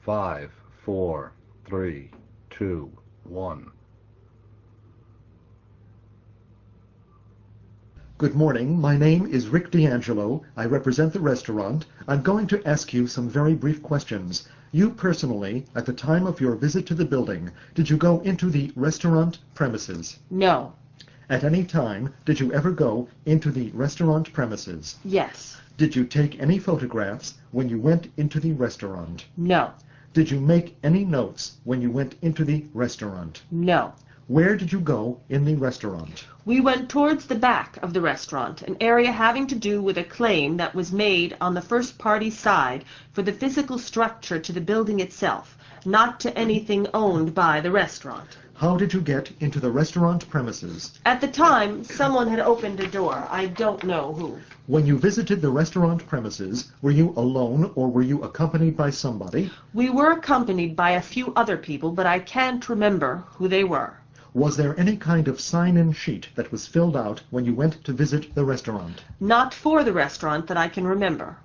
5, 4, 3, 2, 1. Good morning. My name is Rick D'Angelo. I represent the restaurant. I'm going to ask you some very brief questions. You personally, at the time of your visit to the building, did you go into the restaurant premises? No. At any time, did you ever go into the restaurant premises? Yes. Did you take any photographs when you went into the restaurant? No. Did you make any notes when you went into the restaurant? No. Where did you go in the restaurant? We went towards the back of the restaurant, an area having to do with a claim that was made on the first party side for the physical structure to the building itself, not to anything owned by the restaurant. How did you get into the restaurant premises? At the time, someone had opened a door. I don't know who. When you visited the restaurant premises, were you alone or were you accompanied by somebody? We were accompanied by a few other people, but I can't remember who they were. Was there any kind of sign-in sheet that was filled out when you went to visit the restaurant? Not for the restaurant that I can remember.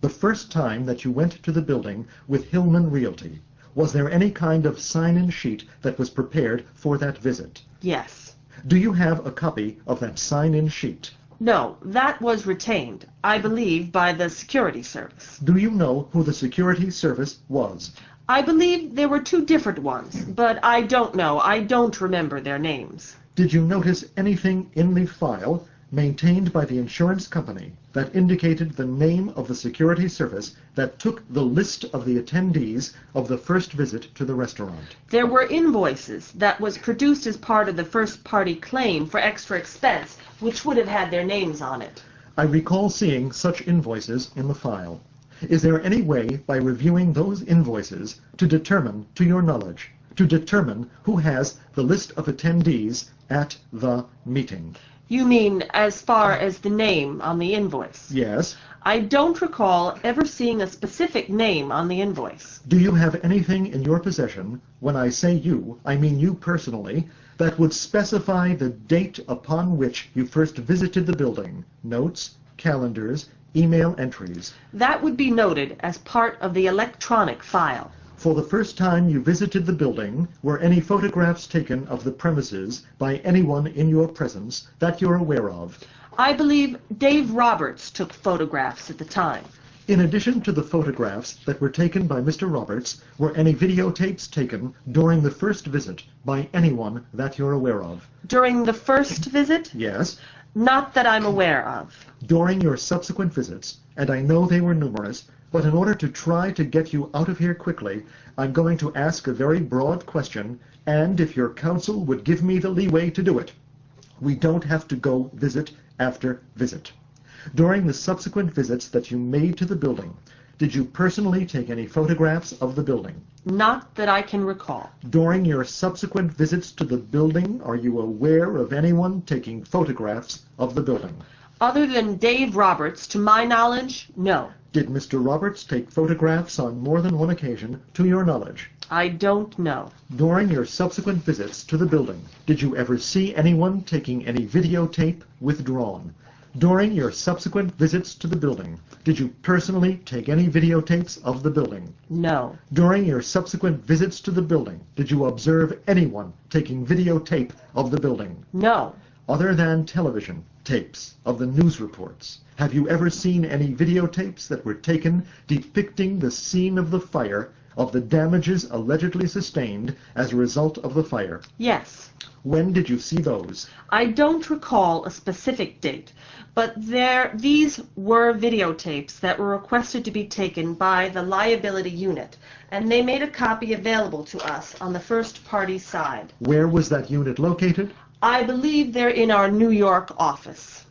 The first time that you went to the building with Hillman Realty, was there any kind of sign-in sheet that was prepared for that visit? Yes. Do you have a copy of that sign-in sheet? No, that was retained, I believe, by the security service. Do you know who the security service was? I believe there were two different ones, but I don't know. I don't remember their names. Did you notice anything in the file maintained by the insurance company that indicated the name of the security service that took the list of the attendees of the first visit to the restaurant? There were invoices that was produced as part of the first party claim for extra expense, which would have had their names on it. I recall seeing such invoices in the file. Is there any way, by reviewing those invoices, to determine, to your knowledge, to determine who has the list of attendees at the meeting? You mean as far as the name on the invoice? Yes. I don't recall ever seeing a specific name on the invoice. Do you have anything in your possession, when I say you, I mean you personally, that would specify the date upon which you first visited the building? Notes, calendars, email entries. That would be noted as part of the electronic file. For the first time you visited the building, were any photographs taken of the premises by anyone in your presence that you're aware of? I believe Dave Roberts took photographs at the time. In addition to the photographs that were taken by Mr. Roberts, were any videotapes taken during the first visit by anyone that you're aware of? During the first visit? Yes. Not that I'm aware of. During your subsequent visits, and I know they were numerous, but in order to try to get you out of here quickly, I'm going to ask a very broad question, and if your counsel would give me the leeway to do it, we don't have to go visit after visit. During the subsequent visits that you made to the building, did you personally take any photographs of the building? Not that I can recall. During your subsequent visits to the building, are you aware of anyone taking photographs of the building? Other than Dave Roberts, to my knowledge, no. Did Mr. Roberts take photographs on more than one occasion, to your knowledge? I don't know. During your subsequent visits to the building, did you ever see anyone taking any videotape withdrawn? During your subsequent visits to the building, did you personally take any videotapes of the building? No. During your subsequent visits to the building, did you observe anyone taking videotape of the building? No. Other than television tapes of the news reports, have you ever seen any videotapes that were taken depicting the scene of the fire, of the damages allegedly sustained as a result of the fire? Yes. When did you see those? I don't recall a specific date, but these were videotapes that were requested to be taken by the liability unit, and they made a copy available to us on the first party side. Where was that unit located? I believe they're in our New York office.